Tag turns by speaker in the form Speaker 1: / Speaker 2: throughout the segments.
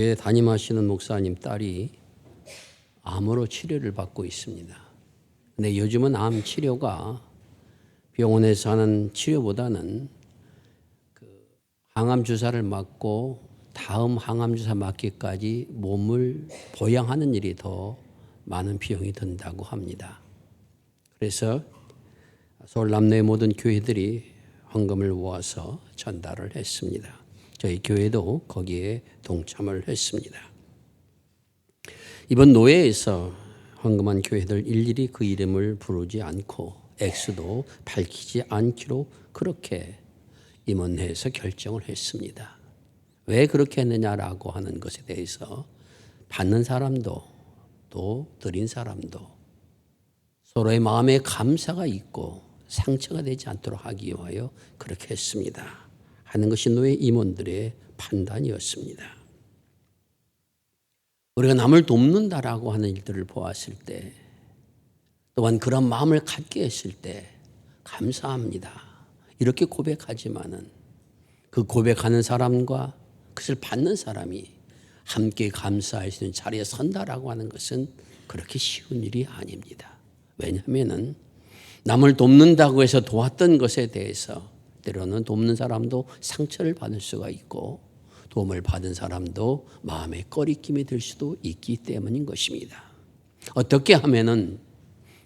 Speaker 1: 교회 담임하시는 목사님 딸이 암으로 치료를 받고 있습니다. 근데 요즘은 암 치료가 병원에서 하는 치료보다는 항암 주사를 맞고 다음 항암 주사 맞기까지 몸을 보양하는 일이 더 많은 비용이 든다고 합니다. 그래서 서울 남녀의 모든 교회들이 헌금을 모아서 전달을 했습니다. 저희 교회도 거기에 동참을 했습니다. 이번 노예에서 헌금한 교회들 일일이 그 이름을 부르지 않고 액수도 밝히지 않기로 그렇게 임원회에서 결정을 했습니다. 왜 그렇게 했느냐라고 하는 것에 대해서 받는 사람도 또 드린 사람도 서로의 마음에 감사가 있고 상처가 되지 않도록 하기 위하여 그렇게 했습니다. 하는 것이 노예 임원들의 판단이었습니다. 우리가 남을 돕는다라고 하는 일들을 보았을 때 또한 그런 마음을 갖게 했을 때 감사합니다. 이렇게 고백하지만은 그 고백하는 사람과 그것을 받는 사람이 함께 감사할 수 있는 자리에 선다라고 하는 것은 그렇게 쉬운 일이 아닙니다. 왜냐하면은 남을 돕는다고 해서 도왔던 것에 대해서 때로는 돕는 사람도 상처를 받을 수가 있고 도움을 받은 사람도 마음에 꺼리낌이 들 수도 있기 때문인 것입니다. 어떻게 하면은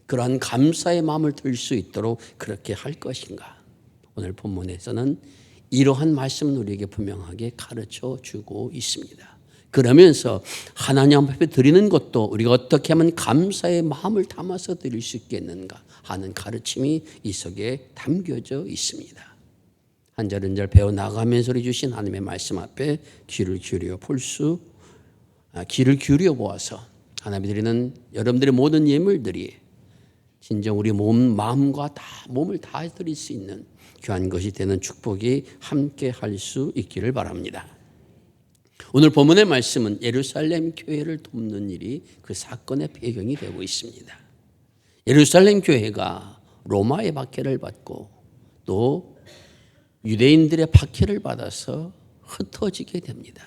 Speaker 1: 그러한 감사의 마음을 들 수 있도록 그렇게 할 것인가? 오늘 본문에서는 이러한 말씀을 우리에게 분명하게 가르쳐 주고 있습니다. 그러면서 하나님 앞에 드리는 것도 우리가 어떻게 하면 감사의 마음을 담아서 드릴 수 있겠는가 하는 가르침이 이 속에 담겨져 있습니다. 한 절 한 절 배워나가면서 우리 주신 하나님의 말씀 앞에 귀를 기울여 보아서 하나님이 드리는 여러분들의 모든 예물들이 진정 우리 마음과 몸을 다 드릴 수 있는 귀한 것이 되는 축복이 함께 할 수 있기를 바랍니다. 오늘 본문의 말씀은 예루살렘 교회를 돕는 일이 그 사건의 배경이 되고 있습니다. 예루살렘 교회가 로마의 박해를 받고 또 유대인들의 박해를 받아서 흩어지게 됩니다.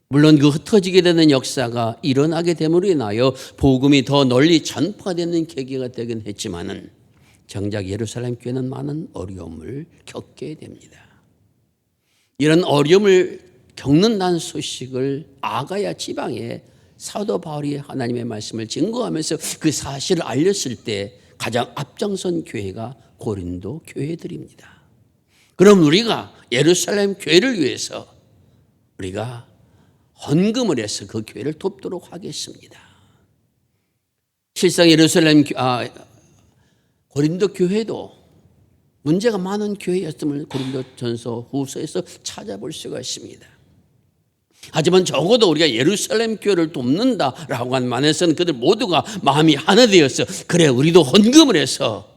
Speaker 1: 물론 그 흩어지게 되는 역사가 일어나게 됨으로 인하여 복음이 더 널리 전파되는 계기가 되긴 했지만은 정작 예루살렘 교회는 많은 어려움을 겪게 됩니다. 이런 어려움을 겪는다는 소식을 아가야 지방에 사도 바울이 하나님의 말씀을 증거하면서 그 사실을 알렸을 때 가장 앞장선 교회가 고린도 교회들입니다. 그럼 우리가 예루살렘 교회를 위해서 우리가 헌금을 해서 그 교회를 돕도록 하겠습니다. 실상 고린도 교회도 문제가 많은 교회였음을 고린도전서 후서에서 찾아볼 수가 있습니다. 하지만 적어도 우리가 예루살렘 교회를 돕는다라고 한 만에서는 그들 모두가 마음이 하나 되어서 그래 우리도 헌금을 해서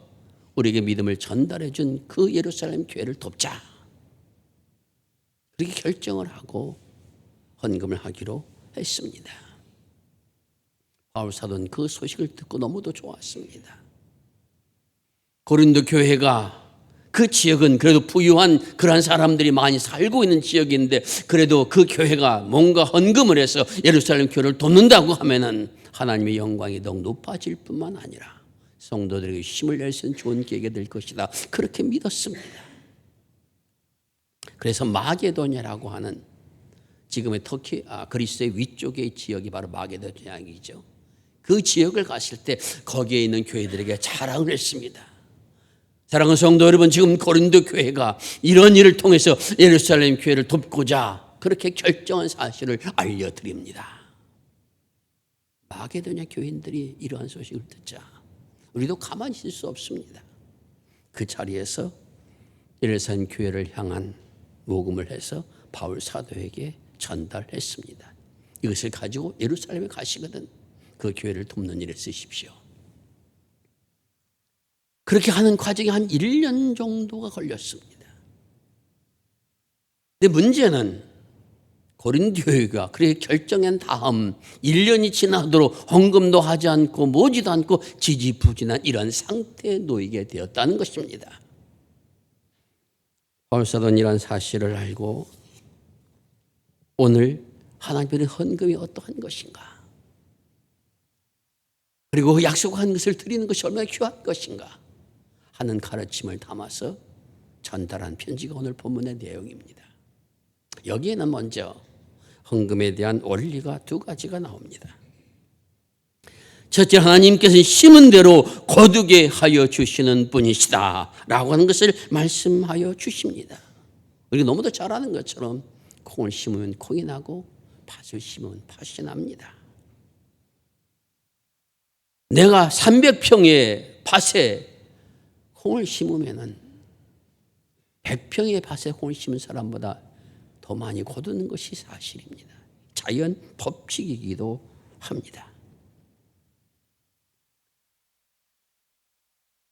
Speaker 1: 우리에게 믿음을 전달해 준 그 예루살렘 교회를 돕자. 그렇게 결정을 하고 헌금을 하기로 했습니다. 바울 사도는 그 소식을 듣고 너무도 좋았습니다. 고린도 교회가 그 지역은 그래도 부유한 그런 사람들이 많이 살고 있는 지역인데 그래도 그 교회가 뭔가 헌금을 해서 예루살렘 교회를 돕는다고 하면은 하나님의 영광이 더욱 높아질 뿐만 아니라 성도들에게 힘을 낼 수 있는 좋은 계기가 될 것이다. 그렇게 믿었습니다. 그래서 마게도냐라고 하는 지금의 그리스의 위쪽의 지역이 바로 마게도냐이죠. 그 지역을 갔을 때 거기에 있는 교회들에게 자랑을 했습니다. 사랑하는 성도 여러분, 지금 고린도 교회가 이런 일을 통해서 예루살렘 교회를 돕고자 그렇게 결정한 사실을 알려드립니다. 마게도냐 교인들이 이러한 소식을 듣자 우리도 가만히 있을 수 없습니다. 그 자리에서 예루살렘 교회를 향한 모금을 해서 바울 사도에게 전달했습니다. 이것을 가지고 예루살렘에 가시거든 그 교회를 돕는 일에 쓰십시오. 그렇게 하는 과정이 한 1년 정도가 걸렸습니다. 근데 문제는 고린도 교회가 그렇게 결정한 다음 1년이 지나도록 헌금도 하지 않고 모지도 않고 지지부진한 이런 상태에 놓이게 되었다는 것입니다. 바울 사도는 이런 사실을 알고 오늘 하나님의 헌금이 어떠한 것인가, 그리고 약속한 것을 드리는 것이 얼마나 귀한 것인가 하는 가르침을 담아서 전달한 편지가 오늘 본문의 내용입니다. 여기에는 먼저 헌금에 대한 원리가 두 가지가 나옵니다. 첫째, 하나님께서는 심은 대로 거두게 하여 주시는 분이시다 라고 하는 것을 말씀하여 주십니다. 우리가 너무도 잘 아는 것처럼 콩을 심으면 콩이 나고 팥을 심으면 팥이 납니다. 내가 300평의 밭에 콩을 심으면 100평의 밭에 콩을 심은 사람보다 더 많이 거두는 것이 사실입니다. 자연 법칙이기도 합니다.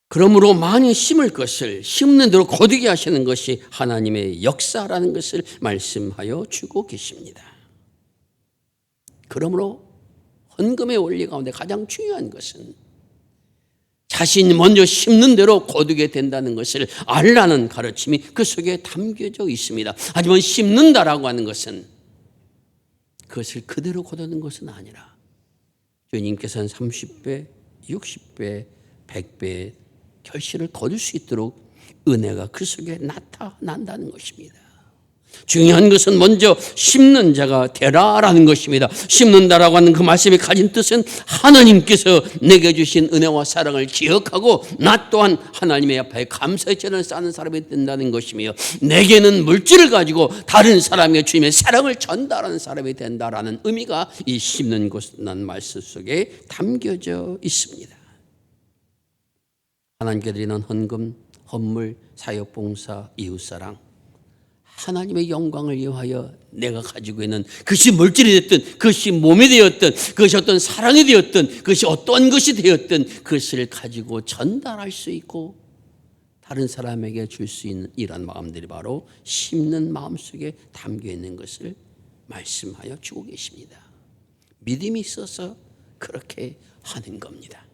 Speaker 1: 그러므로 많이 심을 것을 심는 대로 거두게 하시는 것이 하나님의 역사라는 것을 말씀하여 주고 계십니다. 그러므로 헌금의 원리 가운데 가장 중요한 것은 자신이 먼저 심는 대로 거두게 된다는 것을 알라는 가르침이 그 속에 담겨져 있습니다. 하지만 심는다라고 하는 것은 그것을 그대로 거두는 것은 아니라 주님께서는 30배, 60배, 100배의 결실을 거둘 수 있도록 은혜가 그 속에 나타난다는 것입니다. 중요한 것은 먼저 심는 자가 되라라는 것입니다. 심는다라고 하는 그 말씀이 가진 뜻은 하나님께서 내게 주신 은혜와 사랑을 기억하고 나 또한 하나님의 앞에 감사의 제단을 쌓는 사람이 된다는 것이며, 내게는 물질을 가지고 다른 사람에게 주님의 사랑을 전달하는 사람이 된다라는 의미가 이 심는 것이라는 말씀 속에 담겨져 있습니다. 하나님께 드리는 헌금, 헌물, 사역봉사, 이웃사랑, 하나님의 영광을 위하여 내가 가지고 있는 그것이 물질이 됐든 그것이 몸이 되었든 그것이 어떤 사랑이 되었든 그것이 어떤 것이 되었든 그것을 가지고 전달할 수 있고 다른 사람에게 줄 수 있는 이런 마음들이 바로 심는 마음속에 담겨 있는 것을 말씀하여 주고 계십니다. 믿음이 있어서 그렇게 하는 겁니다.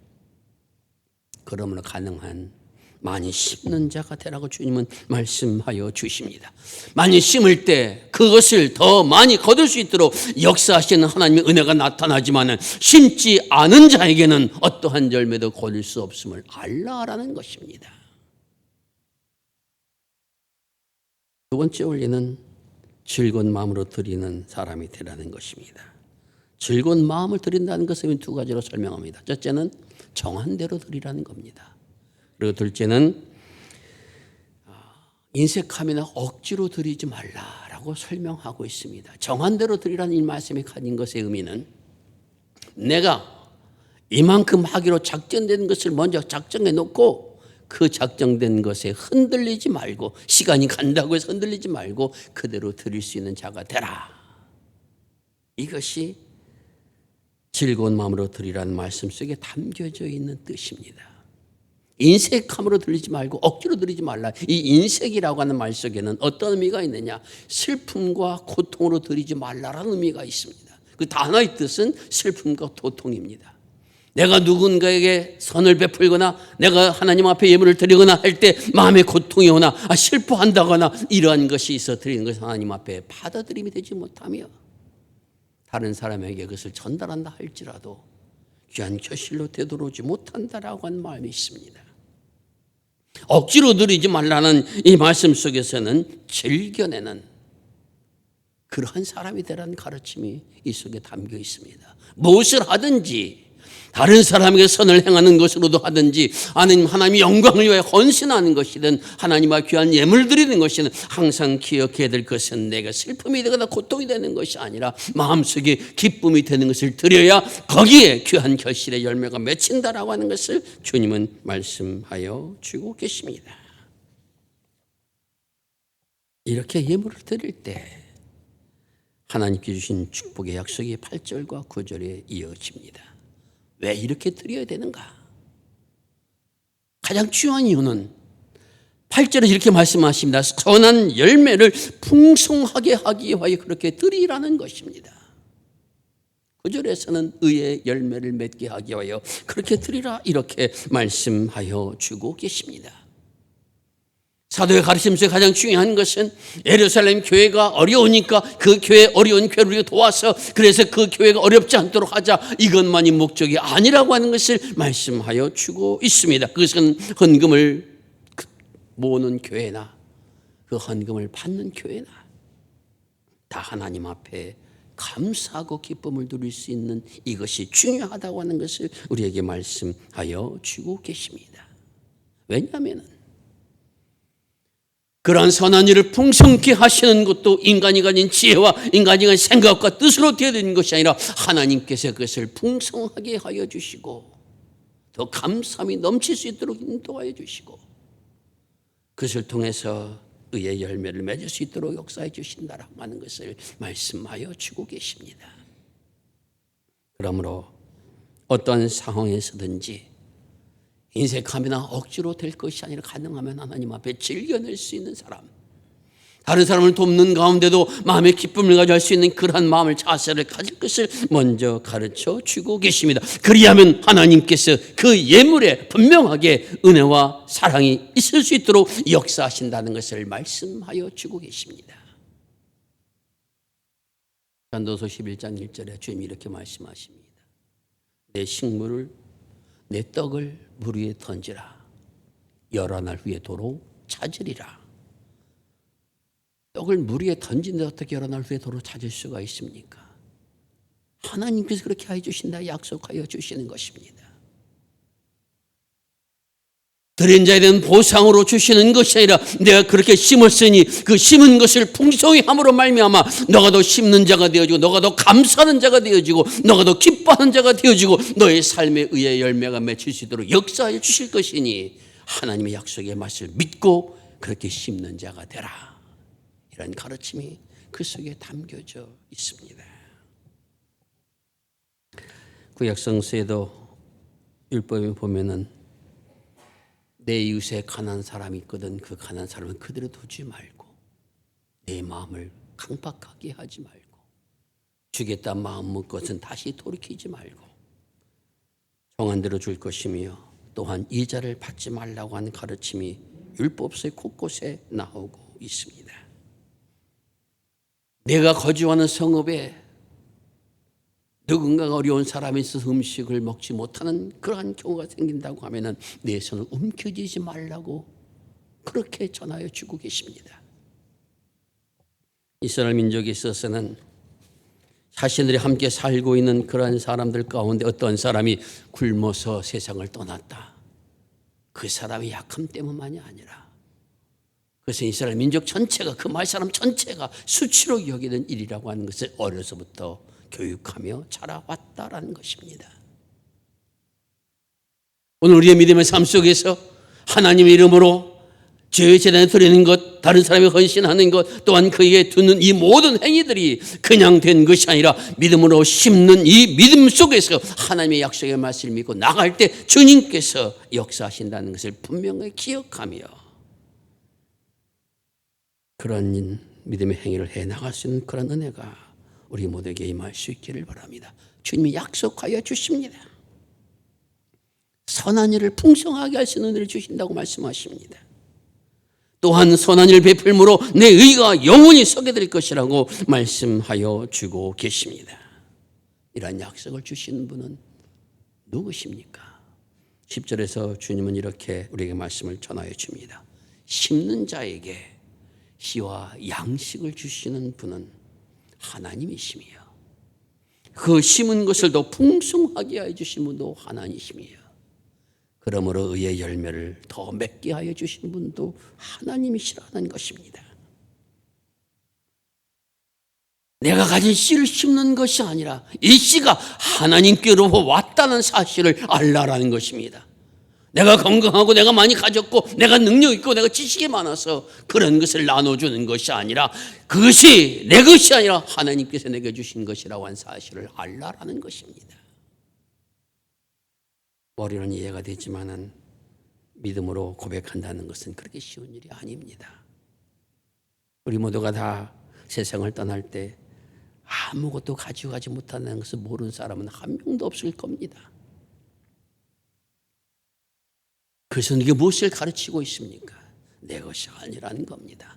Speaker 1: 그러므로 가능한 많이 심는 자가 되라고 주님은 말씀하여 주십니다. 많이 심을 때 그것을 더 많이 거둘 수 있도록 역사하시는 하나님의 은혜가 나타나지만 심지 않은 자에게는 어떠한 열매도 거둘 수 없음을 알라라는 것입니다. 두 번째 원리는 즐거운 마음으로 드리는 사람이 되라는 것입니다. 즐거운 마음을 드린다는 것을 두 가지로 설명합니다. 첫째는 정한 대로 드리라는 겁니다. 그리고 둘째는 인색함이나 억지로 드리지 말라라고 설명하고 있습니다. 정한 대로 드리라는 이 말씀이 가진 것의 의미는 내가 이만큼 하기로 작정된 것을 먼저 작정해 놓고 그 작정된 것에 흔들리지 말고, 시간이 간다고 해서 흔들리지 말고 그대로 드릴 수 있는 자가 되라. 이것이 즐거운 마음으로 드리라는 말씀 속에 담겨져 있는 뜻입니다. 인색함으로 드리지 말고 억지로 드리지 말라. 이 인색이라고 하는 말 속에는 어떤 의미가 있느냐? 슬픔과 고통으로 드리지 말라라는 의미가 있습니다. 그 단어의 뜻은 슬픔과 고통입니다. 내가 누군가에게 선을 베풀거나 내가 하나님 앞에 예물을 드리거나 할 때 마음에 고통이 오나 슬퍼한다거나 이러한 것이 있어 드리는 것을 하나님 앞에 받아들임이 되지 못하며 다른 사람에게 그것을 전달한다 할지라도 귀한 결실로 되돌아오지 못한다라고 하는 마음이 있습니다. 억지로 드리지 말라는 이 말씀 속에서는 즐겨내는 그러한 사람이 되라는 가르침이 이 속에 담겨 있습니다. 무엇을 하든지 다른 사람에게 선을 행하는 것으로도 하든지 아니면 하나님의 영광을 위하여 헌신하는 것이든 하나님과 귀한 예물 드리는 것이든 항상 기억해야 될 것은 내가 슬픔이 되거나 고통이 되는 것이 아니라 마음속에 기쁨이 되는 것을 드려야 거기에 귀한 결실의 열매가 맺힌다라고 하는 것을 주님은 말씀하여 주고 계십니다. 이렇게 예물을 드릴 때 하나님께 주신 축복의 약속이 8절과 9절에 이어집니다. 왜 이렇게 드려야 되는가? 가장 중요한 이유는 8절에 이렇게 말씀하십니다. 선한 열매를 풍성하게 하기 위하여 그렇게 드리라는 것입니다. 9절에서는 의의 열매를 맺게 하기 위하여 그렇게 드리라 이렇게 말씀하여 주고 계십니다. 사도의 가르침에서 가장 중요한 것은 예루살렘 교회가 어려우니까 그 교회 어려운 교회를 우리가 도와서 그래서 그 교회가 어렵지 않도록 하자, 이것만이 목적이 아니라고 하는 것을 말씀하여 주고 있습니다. 그것은 헌금을 모으는 교회나 그 헌금을 받는 교회나 다 하나님 앞에 감사하고 기쁨을 누릴 수 있는 이것이 중요하다고 하는 것을 우리에게 말씀하여 주고 계십니다. 왜냐하면 그러한 선한 일을 풍성케 하시는 것도 인간이 가진 지혜와 인간이 가진 생각과 뜻으로 되어야 되는 것이 아니라 하나님께서 그것을 풍성하게 하여 주시고 더 감사함이 넘칠 수 있도록 인도하여 주시고 그것을 통해서 의의 열매를 맺을 수 있도록 역사해 주신다라고 하는 것을 말씀하여 주고 계십니다. 그러므로 어떤 상황에서든지 인색함이나 억지로 될 것이 아니라 가능하면 하나님 앞에 즐겨낼 수 있는 사람, 다른 사람을 돕는 가운데도 마음의 기쁨을 가져갈 수 있는 그러한 마음을, 자세를 가질 것을 먼저 가르쳐 주고 계십니다. 그리하면 하나님께서 그 예물에 분명하게 은혜와 사랑이 있을 수 있도록 역사하신다는 것을 말씀하여 주고 계십니다. 전도서 11장 1절에 주님이 이렇게 말씀하십니다. 내 식물을, 내 떡을 물 위에 던지라. 여러 날 후에 도로 찾으리라. 떡을 물 위에 던진데 어떻게 여러 날 후에 도로 찾을 수가 있습니까? 하나님께서 그렇게 해주신다 약속하여 주시는 것입니다. 드린 자에 대한 보상으로 주시는 것이 아니라 내가 그렇게 심었으니 그 심은 것을 풍성히 함으로 말미암아 너가 더 심는 자가 되어지고 너가 더 감사하는 자가 되어지고 너가 더 기뻐하는 자가 되어지고 너의 삶에 의해 열매가 맺힐 수 있도록 역사해 주실 것이니 하나님의 약속의 말씀을 믿고 그렇게 심는 자가 되라. 이런 가르침이 그 속에 담겨져 있습니다. 구약 성서에도 율법에 보면은 내 이웃에 가난한 사람이 있거든 그 가난한 사람은 그대로 두지 말고 내 마음을 강박하게 하지 말고 주겠다 마음 먹은 것은 다시 돌이키지 말고 정한 대로 줄 것이며 또한 이자를 받지 말라고 하는 가르침이 율법서의 곳곳에 나오고 있습니다. 내가 거주하는 성읍에 누군가가 어려운 사람이 있어서 음식을 먹지 못하는 그러한 경우가 생긴다고 하면은 내 손을 움켜쥐지 말라고 그렇게 전하여 주고 계십니다. 이스라엘 민족에 있어서는 자신들이 함께 살고 있는 그러한 사람들 가운데 어떤 사람이 굶어서 세상을 떠났다. 그 사람의 약함 때문만이 아니라 그래서 이스라엘 민족 전체가 그 말 사람 전체가 수치로 여기는 일이라고 하는 것을 어려서부터 교육하며 자라왔다라는 것입니다. 오늘 우리의 믿음의 삶 속에서 하나님의 이름으로 죄의 제단에 드리는 것, 다른 사람이 헌신하는 것, 또한 그에게 두는 이 모든 행위들이 그냥 된 것이 아니라 믿음으로 심는 이 믿음 속에서 하나님의 약속의 말씀을 믿고 나갈 때 주님께서 역사하신다는 것을 분명히 기억하며 그런 믿음의 행위를 해나갈 수 있는 그런 은혜가 우리 모두에게 임할 수 있기를 바랍니다. 주님이 약속하여 주십니다. 선한 일을 풍성하게 할 수 있는 은혜를 주신다고 말씀하십니다. 또한 선한 일을 베풀므로 내 의가 영원히 서게 될 것이라고 말씀하여 주고 계십니다. 이러한 약속을 주시는 분은 누구십니까? 10절에서 주님은 이렇게 우리에게 말씀을 전하여 줍니다. 심는 자에게 씨와 양식을 주시는 분은 하나님이시며 그 심은 것을 더 풍성하게 해주신 분도 하나님이시며 그러므로 의의 열매를 더 맺게 하여 주신 분도 하나님이시라는 것입니다. 내가 가진 씨를 심는 것이 아니라 이 씨가 하나님께로부터 왔다는 사실을 알라라는 것입니다. 내가 건강하고 내가 많이 가졌고 내가 능력 있고 내가 지식이 많아서 그런 것을 나눠주는 것이 아니라 그것이 내 것이 아니라 하나님께서 내게 주신 것이라고 한 사실을 알라라는 것입니다. 머리는 이해가 되지만은 믿음으로 고백한다는 것은 그렇게 쉬운 일이 아닙니다. 우리 모두가 다 세상을 떠날 때 아무것도 가지고 가지 못하는 것을 모르는 사람은 한 명도 없을 겁니다. 그래서 이게 무엇을 가르치고 있습니까? 내 것이 아니라는 겁니다.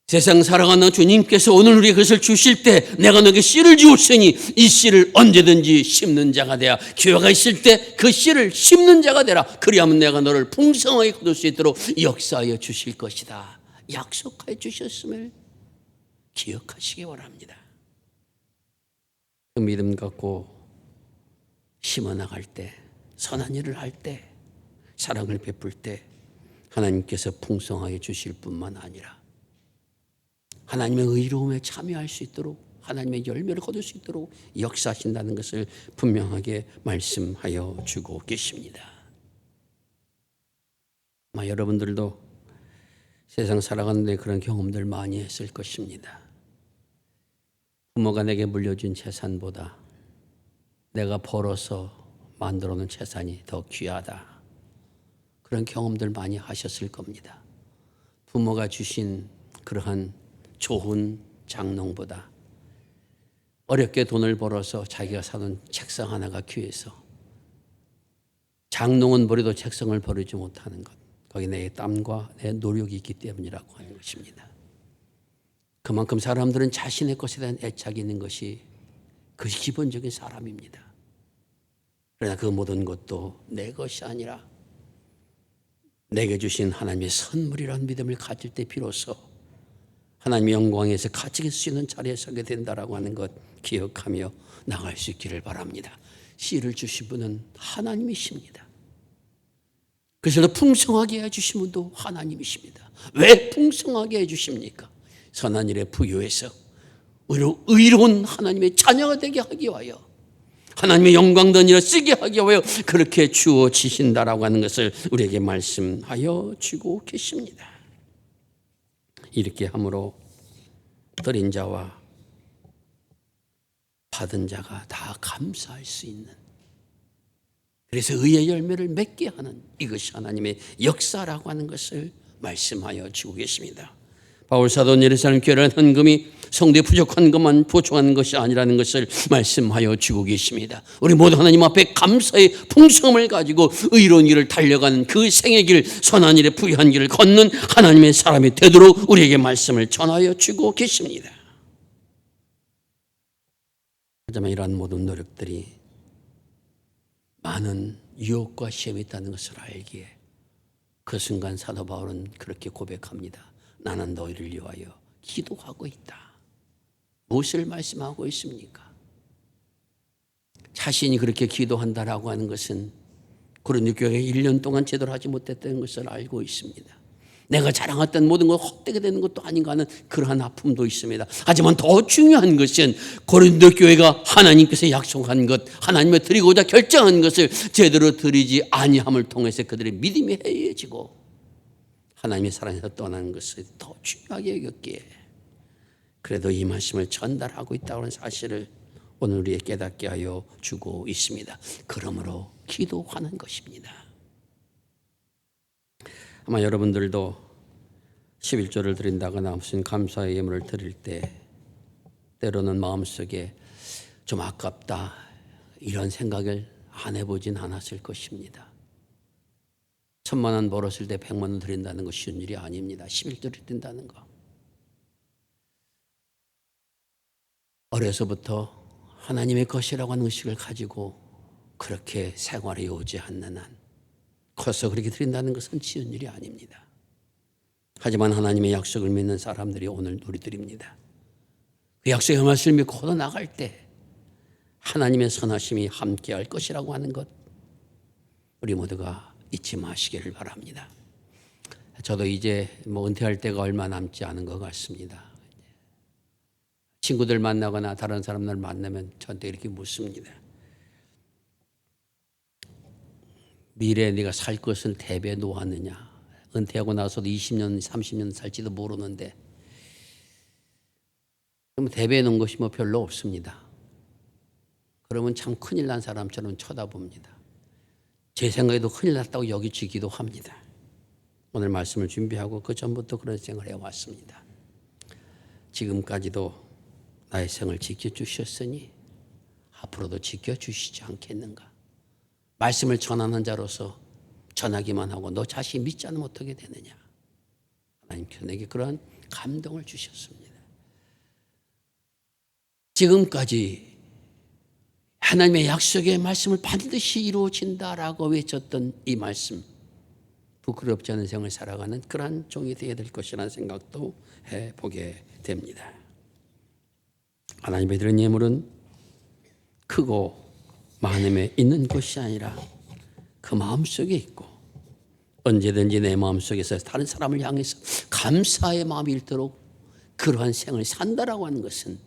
Speaker 1: 세상 살아가는 주님께서 오늘 우리에게 그것을 주실 때 내가 너에게 씨를 주었으니 이 씨를 언제든지 심는 자가 되어 기회가 있을 때 그 씨를 심는 자가 되라. 그리하면 내가 너를 풍성하게 거둘 수 있도록 역사하여 주실 것이다. 약속하여 주셨음을 기억하시기 바랍니다. 그 믿음 갖고 심어나갈 때, 선한 일을 할 때, 사랑을 베풀 때 하나님께서 풍성하게 주실 뿐만 아니라 하나님의 의로움에 참여할 수 있도록, 하나님의 열매를 거둘 수 있도록 역사하신다는 것을 분명하게 말씀하여 주고 계십니다. 아마 여러분들도 세상 살아가는데 그런 경험들 많이 했을 것입니다. 부모가 내게 물려준 재산보다 내가 벌어서 만들어 놓은 재산이 더 귀하다. 그런 경험들 많이 하셨을 겁니다. 부모가 주신 그러한 좋은 장롱보다 어렵게 돈을 벌어서 자기가 사는 책상 하나가 귀해서 장롱은 버려도 책상을 버리지 못하는 것. 거기 내 땀과 내 노력이 있기 때문이라고 하는 것입니다. 그만큼 사람들은 자신의 것에 대한 애착이 있는 것이 그것이 기본적인 사람입니다. 그러나 그 모든 것도 내 것이 아니라 내게 주신 하나님의 선물이라는 믿음을 가질 때 비로소 하나님의 영광에서 가지게 수 있는 자리에 서게 된다라고 하는 것 기억하며 나갈 수 있기를 바랍니다. 씨를 주신 분은 하나님이십니다. 그래서 풍성하게 해주신 분도 하나님이십니다. 왜 풍성하게 해주십니까? 선한 일에 부여해서 의로운 하나님의 자녀가 되게 하기 위하여 하나님의 영광된 일을 쓰게 하기 위하여 그렇게 주어지신다라고 하는 것을 우리에게 말씀하여 주고 계십니다. 이렇게 함으로 드린 자와 받은 자가 다 감사할 수 있는, 그래서 의의 열매를 맺게 하는 이것이 하나님의 역사라고 하는 것을 말씀하여 주고 계십니다. 바울 사도는 예루살렘 교회는 헌금이 성도의 부족한 것만 보충하는 것이 아니라는 것을 말씀하여 주고 계십니다. 우리 모두 하나님 앞에 감사의 풍성함을 가지고 의로운 길을 달려가는 그 생의 길, 선한 일에 부유한 길을 걷는 하나님의 사람이 되도록 우리에게 말씀을 전하여 주고 계십니다. 하지만 이러한 모든 노력들이 많은 유혹과 시험이 있다는 것을 알기에 그 순간 사도 바울은 그렇게 고백합니다. 나는 너희를 위하여 기도하고 있다. 무엇을 말씀하고 있습니까? 자신이 그렇게 기도한다라고 하는 것은 고린도 교회에 1년 동안 제대로 하지 못했다는 것을 알고 있습니다. 내가 자랑했던 모든 것 헛되게 되는 것도 아닌가 하는 그러한 아픔도 있습니다. 하지만 더 중요한 것은 고린도 교회가 하나님께서 약속한 것, 하나님의 드리고자 결정한 것을 제대로 드리지 아니함을 통해서 그들의 믿음이 해이해지고 하나님의 사랑에서 떠나는 것을 더 중요하게 여겼기에 그래도 이 말씀을 전달하고 있다고 하는 사실을 오늘 우리에게 깨닫게 하여 주고 있습니다. 그러므로 기도하는 것입니다. 아마 여러분들도 11조를 드린다거나 무슨 감사의 예물을 드릴 때 때로는 마음속에 좀 아깝다 이런 생각을 안 해보진 않았을 것입니다. 1,000만 원 벌었을 때 100만 원 드린다는 거 쉬운 일이 아닙니다. 11조를 드린다는 거. 어려서부터 하나님의 것이라고 하는 의식을 가지고 그렇게 생활해 오지 않는 한 커서 그렇게 드린다는 것은 쉬운 일이 아닙니다. 하지만 하나님의 약속을 믿는 사람들이 오늘 우리들입니다. 그 약속의 말씀을 믿고 나갈 때 하나님의 선하심이 함께할 것이라고 하는 것 우리 모두가 잊지 마시기를 바랍니다. 저도 이제 은퇴할 때가 얼마 남지 않은 것 같습니다. 친구들 만나거나 다른 사람들 만나면 저한테 이렇게 묻습니다. 미래에 네가 살 것을 대비해 놓았느냐? 은퇴하고 나서도 20년, 30년 살지도 모르는데 그럼 대비해 놓은 것이 별로 없습니다. 그러면 참 큰일 난 사람처럼 쳐다봅니다. 제 생각에도 큰일 났다고 여기지기도 합니다. 오늘 말씀을 준비하고 그 전부터 그런 생각을 해왔습니다. 지금까지도 나의 생을 지켜주셨으니 앞으로도 지켜주시지 않겠는가. 말씀을 전하는 자로서 전하기만 하고 너 자신이 믿지 않으면 어떻게 되느냐. 하나님께서 내게 그러한 감동을 주셨습니다. 지금까지 하나님의 약속의 말씀을 반드시 이루어진다라고 외쳤던 이 말씀, 부끄럽지 않은 생을 살아가는 그러한 종이 되어야 될 것이라는 생각도 해보게 됩니다. 하나님의 드린 예물은 크고 마음에 있는 것이 아니라 그 마음속에 있고 언제든지 내 마음속에서 다른 사람을 향해서 감사의 마음이 일도록 그러한 생을 산다라고 하는 것은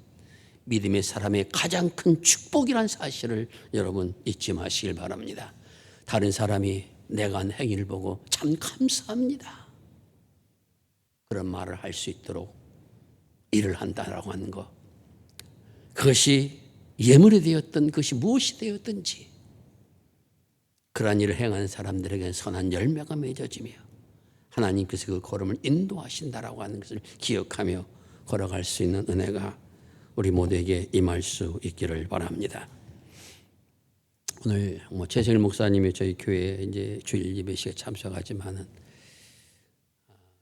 Speaker 1: 믿음의 사람의 가장 큰 축복이라는 사실을 여러분 잊지 마시길 바랍니다. 다른 사람이 내가 한 행위를 보고 참 감사합니다, 그런 말을 할 수 있도록 일을 한다라고 하는 것, 그것이 예물이 되었던 것이 무엇이 되었든지 그러한 일을 행하는 사람들에게는 선한 열매가 맺어지며 하나님께서 그 걸음을 인도하신다라고 하는 것을 기억하며 걸어갈 수 있는 은혜가 우리 모두에게 임할 수 있기를 바랍니다. 오늘 최성일 목사님이 저희 교회에 이제 주일 예배식에 참석하지만은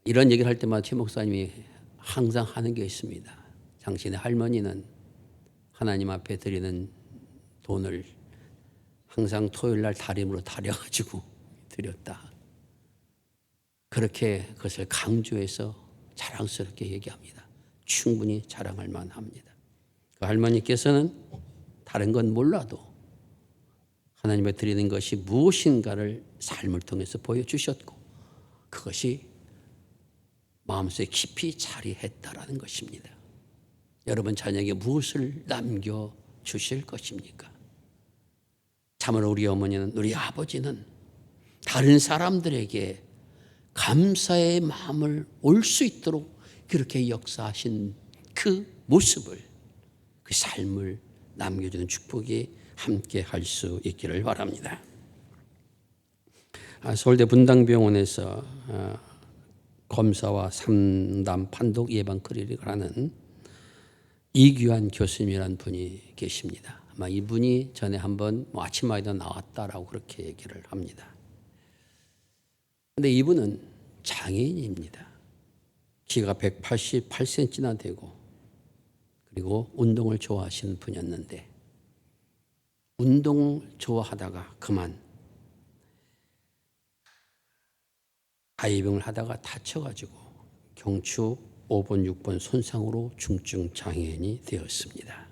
Speaker 1: 이런 얘기를 할 때마다 최 목사님이 항상 하는 게 있습니다. 당신의 할머니는 하나님 앞에 드리는 돈을 항상 토요일 날 다림으로 다려가지고 드렸다. 그렇게 그것을 강조해서 자랑스럽게 얘기합니다. 충분히 자랑할 만합니다. 그 할머니께서는 다른 건 몰라도 하나님께 드리는 것이 무엇인가를 삶을 통해서 보여주셨고 그것이 마음속에 깊이 자리했다라는 것입니다. 여러분 자녀에게 무엇을 남겨주실 것입니까? 참으로 우리 어머니는, 우리 아버지는 다른 사람들에게 감사의 마음을 올 수 있도록 그렇게 역사하신 그 모습을, 그 삶을 남겨주는 축복이 함께 할 수 있기를 바랍니다. 서울대 분당병원에서 검사와 상담 판독 예방 클리닉을 하는 이규환 교수님이라는 분이 계십니다. 아마 이분이 전에 한번 아침마에도 나왔다라고 그렇게 얘기를 합니다. 그런데 이분은 장애인입니다. 키가 188cm나 되고 그리고 운동을 좋아하시는 분이었는데 운동을 좋아하다가 그만 다이빙을 하다가 다쳐가지고 경추 5번, 6번 손상으로 중증 장애인이 되었습니다.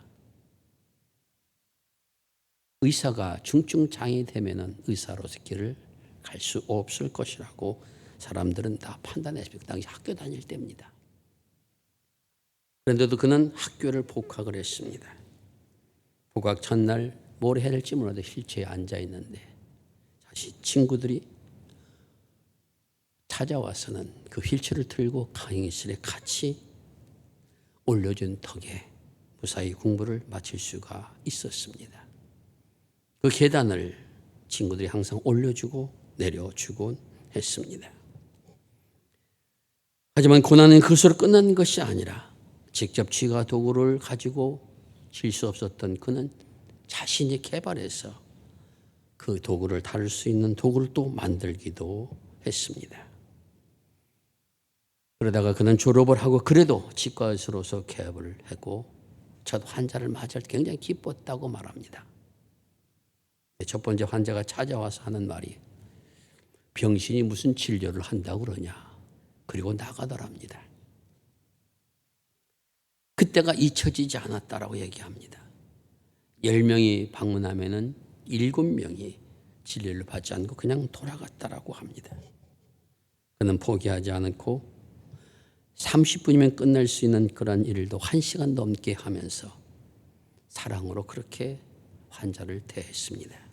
Speaker 1: 의사가 중증 장애인이 되면은 의사로서 길을 갈 수 없을 것이라고 사람들은 다 판단했습니다. 그 당시 학교 다닐 때입니다. 그런데도 그는 학교를 복학을 했습니다. 복학 첫날 뭘 해야 될지 몰라도 휠체어에 앉아 있는데 다시 친구들이 찾아와서는 그 휠체어를 들고 강의실에 같이 올려준 덕에 무사히 공부를 마칠 수가 있었습니다. 그 계단을 친구들이 항상 올려주고 내려주곤 했습니다. 하지만 고난은 그것으로 끝난 것이 아니라 직접 쥐가 도구를 가지고 질 수 없었던 그는 자신이 개발해서 그 도구를 다룰 수 있는 도구를 또 만들기도 했습니다. 그러다가 그는 졸업을 하고 그래도 치과 의사로서 개업을 하고 첫 환자를 맞을 때 굉장히 기뻤다고 말합니다. 첫 번째 환자가 찾아와서 하는 말이 병신이 무슨 진료를 한다고 그러냐. 그리고 나가더랍니다. 그때가 잊혀지지 않았다라고 얘기합니다. 10명이 방문하면은 7명이 진료를 받지 않고 그냥 돌아갔다라고 합니다. 그는 포기하지 않고 30분이면 끝날 수 있는 그런 일도 1시간 넘게 하면서 사랑으로 그렇게 환자를 대했습니다.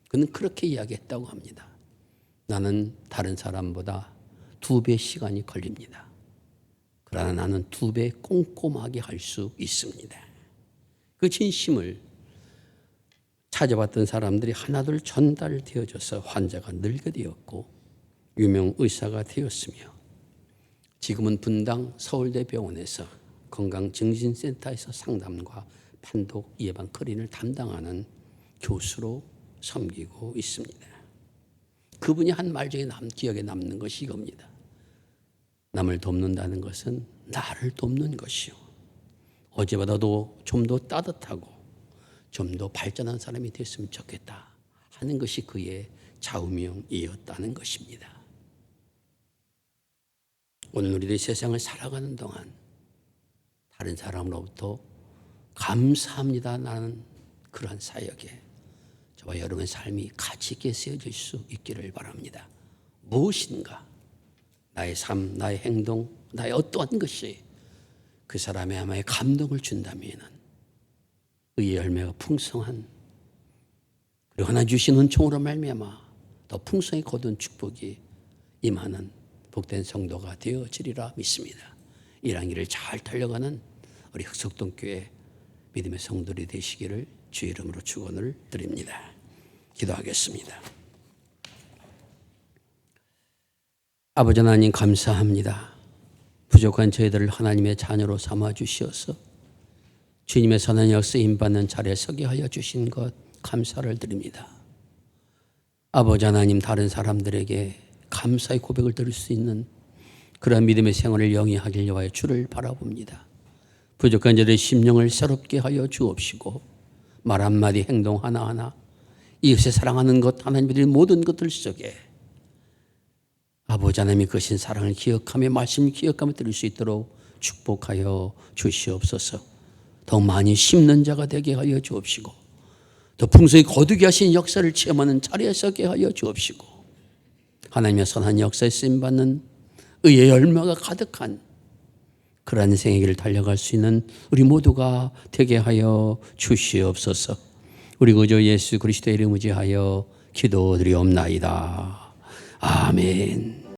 Speaker 1: 그는 그렇게 이야기했다고 합니다. 나는 다른 사람보다 2배 시간이 걸립니다. 그러나 나는 2배 꼼꼼하게 할 수 있습니다. 그 진심을 찾아봤던 사람들이 하나둘 전달되어져서 환자가 늘게 되었고 유명 의사가 되었으며 지금은 분당 서울대병원에서 건강증진센터에서 상담과 판독 예방 클리닉을 담당하는 교수로 섬기고 있습니다. 그분이 한 말 중에 기억에 남는 것이 이겁니다. 남을 돕는다는 것은 나를 돕는 것이요. 어제보다도 좀 더 따뜻하고 좀 더 발전한 사람이 됐으면 좋겠다 하는 것이 그의 좌우명이었다는 것입니다. 오늘 우리들이 세상을 살아가는 동안 다른 사람으로부터 감사합니다 나는 그러한 사역에 저와 여러분의 삶이 가치 있게 쓰여질 수 있기를 바랍니다. 무엇인가 나의 삶, 나의 행동, 나의 어떠한 것이 그 사람의 마음에 감동을 준다면 의의 열매가 풍성한 그리고 하나 주신 은총으로 말미암아 더 풍성히 거둔 축복이 임하는 복된 성도가 되어지리라 믿습니다. 이런 길을 잘 달려가는 우리 흑석동교회 믿음의 성도들이 되시기를 주의 이름으로 축원을 드립니다. 기도하겠습니다. 아버지 하나님 감사합니다. 부족한 저희들을 하나님의 자녀로 삼아 주시어서 주님의 선한 역사에 임받는 자리에 서게 하여 주신 것 감사를 드립니다. 아버지 하나님 다른 사람들에게 감사의 고백을 드릴 수 있는 그런 믿음의 생활을 영위하길 위하여 주를 바라봅니다. 부족한 저들의 심령을 새롭게 하여 주옵시고 말 한마디 행동 하나하나 이웃을 사랑하는 것 하나님의 모든 것들 속에 아버지 하나님이 그신 사랑을 기억하며 말씀을 기억하며 드릴 수 있도록 축복하여 주시옵소서. 더 많이 심는 자가 되게 하여 주옵시고 더 풍성히 거두게 하신 역사를 체험하는 자리에 서게 하여 주옵시고 하나님의 선한 역사에 쓰임받는 의의 열매가 가득한 그러한 생의 길을 달려갈 수 있는 우리 모두가 되게 하여 주시옵소서. 우리 구주 예수 그리스도의 이름 의지하여 기도드리옵나이다. 아멘.